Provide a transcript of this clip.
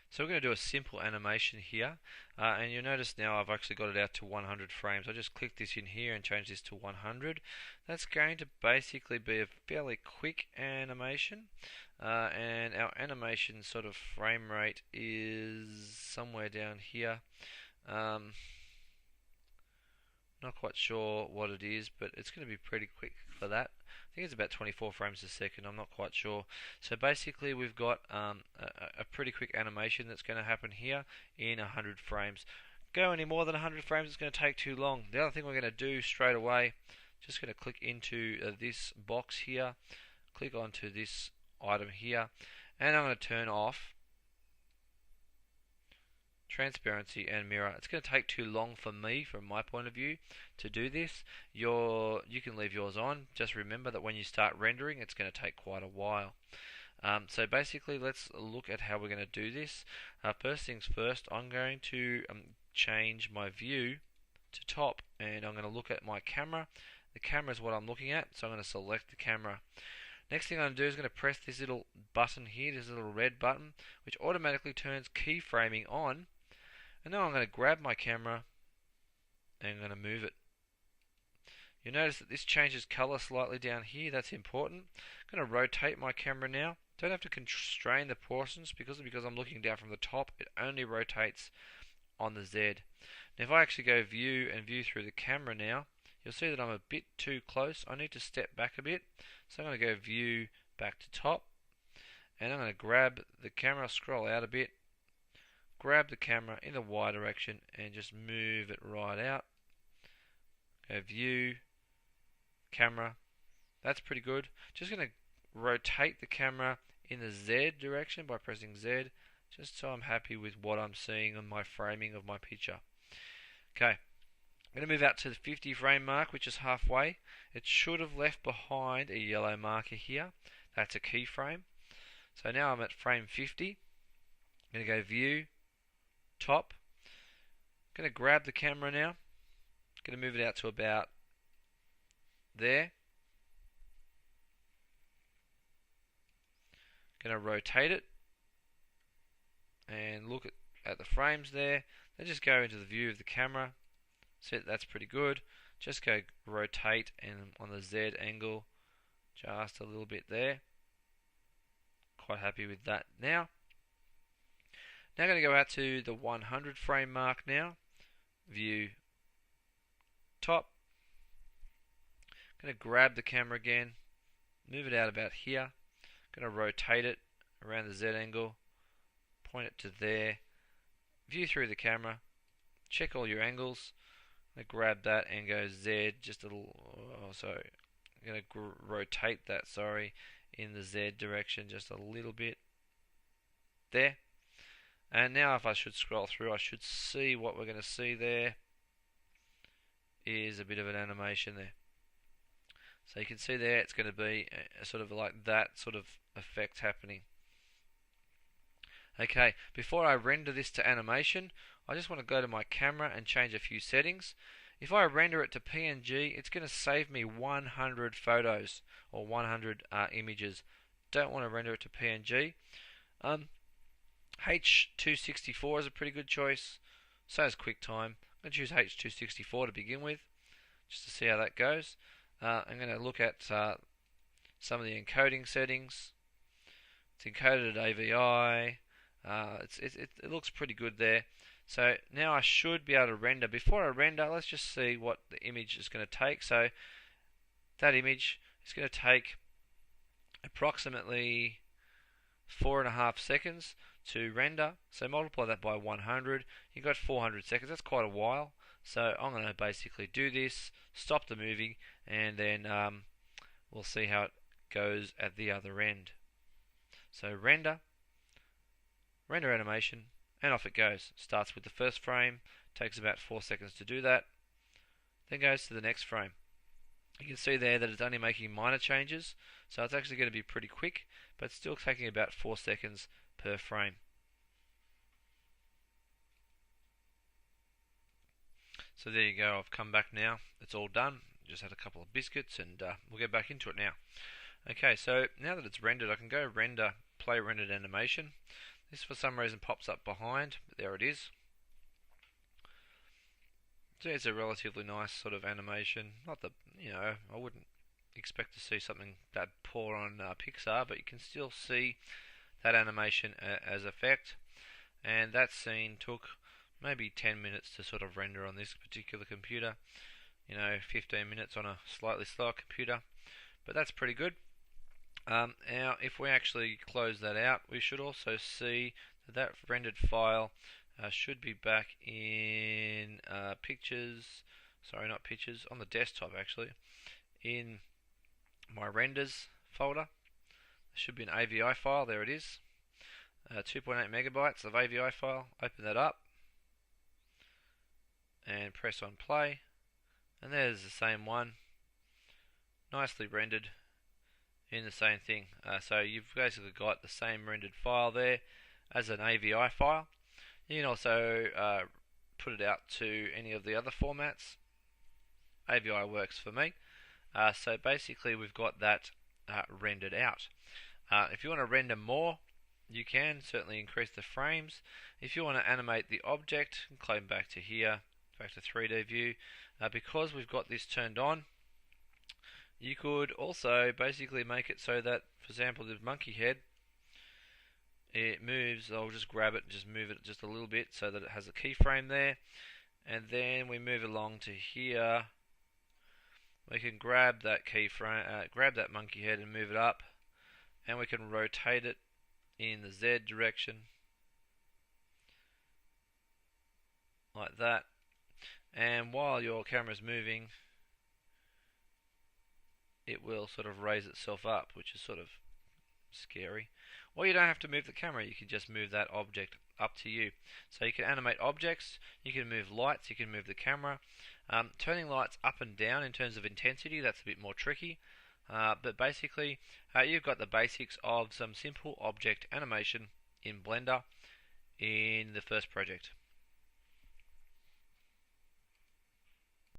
So we're going to do a simple animation here, and you'll notice now I've actually got it out to 100 frames. I just click this in here and change this to 100. That's going to basically be a fairly quick animation, and our animation sort of frame rate is somewhere down here. Um, Not quite sure what it is, but it's going to be pretty quick for that. I think it's about 24 frames a second. I'm not quite sure. So basically, we've got a pretty quick animation that's going to happen here in 100 frames. Go any more than 100 frames, it's going to take too long. The other thing we're going to do straight away, just going to click into this box here, click onto this item here, and I'm going to turn off transparency and mirror. It's going to take too long for me, from my point of view, to do this. You can leave yours on. Just remember that when you start rendering, it's going to take quite a while. So basically, let's look at how we're going to do this. First things first, I'm going to change my view to top, and I'm going to look at my camera. The camera is what I'm looking at, so I'm going to select the camera. Next thing I'm going to do is going to press this little button here, this little red button, which automatically turns keyframing on. And now I'm going to grab my camera and I'm going to move it. You notice that this changes color slightly down here. That's important. I'm going to rotate my camera now. Don't have to constrain the portions because I'm looking down from the top. It only rotates on the Z. Now if I actually go view and view through the camera now, you'll see that I'm a bit too close. I need to step back a bit. So I'm going to go view back to top, and I'm going to grab the camera, scroll out a bit, grab the camera in the Y direction and just move it right out. Go view, camera. That's pretty good. Just going to rotate the camera in the Z direction by pressing Z, just so I'm happy with what I'm seeing on my framing of my picture. Okay. I'm going to move out to the 50 frame mark, which is halfway. It should have left behind a yellow marker here. That's a keyframe. So now I'm at frame 50. I'm going to go view, top. I'm going to grab the camera now. I'm going to move it out to about there. I'm going to rotate it and look at the frames there. Then just go into the view of the camera. So that's pretty good. Just go rotate and on the Z angle just a little bit there. Quite happy with that now. Now I'm going to go out to the 100 frame mark now. View top. I'm going to grab the camera again, move it out about here. I'm going to rotate it around the Z angle, point it to there. View through the camera. Check all your angles. I'm going to grab that and go Z just a little. I'm going to rotate that, in the Z direction just a little bit. There. And now if I should scroll through, I should see what we're going to see there is a bit of an animation there. So you can see there it's going to be a sort of like that sort of effect happening. Okay, before I render this to animation, I just want to go to my camera and change a few settings. If I render it to PNG, it's going to save me 100 photos or 100 images. Don't want to render it to PNG. H.264 is a pretty good choice. So is QuickTime. I'm going to choose H.264 to begin with, just to see how that goes. I'm going to look at some of the encoding settings. It's encoded at AVI. It looks pretty good there. So now I should be able to render. Before I render, let's just see what the image is going to take. So that image is going to take approximately 4.5 seconds to render. So multiply that by 100. You've got 400 seconds. That's quite a while. So I'm going to basically do this, stop the movie, and then we'll see how it goes at the other end. So render animation, and off it goes. Starts with the first frame, takes about 4 seconds to do that, then goes to the next frame. You can see there that it's only making minor changes, so it's actually going to be pretty quick, but still taking about 4 seconds per frame. So there you go, I've come back now, it's all done. Just had a couple of biscuits and we'll get back into it now. Okay, so now that it's rendered, I can go play rendered animation. This for some reason pops up behind, but there it is. So it's a relatively nice sort of animation. Not that, I wouldn't expect to see something that poor on Pixar, but you can still see that animation as effect. And that scene took maybe 10 minutes to sort of render on this particular computer. 15 minutes on a slightly slower computer, but that's pretty good. Now, if we actually close that out, we should also see that that rendered file should be back in pictures. Sorry, not pictures, on the desktop actually. In my renders folder, there should be an AVI file. There it is. 2.8 megabytes of AVI file. Open that up and press on play, and there's the same one, nicely rendered in the same thing. So you've basically got the same rendered file there as an AVI file. You can also put it out to any of the other formats. AVI works for me. So basically we've got that rendered out. If you want to render more, you can certainly increase the frames. If you want to animate the object, claim back to here, back to 3D view. Because we've got this turned on, you could also basically make it so that, for example, the monkey head, it moves. I'll just grab it and just move it just a little bit so that it has a keyframe there, and then we move along to here. We can grab that keyframe, grab that monkey head and move it up, and we can rotate it in the Z direction like that. And while your camera's moving, it will sort of raise itself up, which is sort of scary. Or you don't have to move the camera, you can just move that object, up to you. So you can animate objects, you can move lights, you can move the camera. Turning lights up and down in terms of intensity, that's a bit more tricky. But basically, you've got the basics of some simple object animation in Blender in the first project.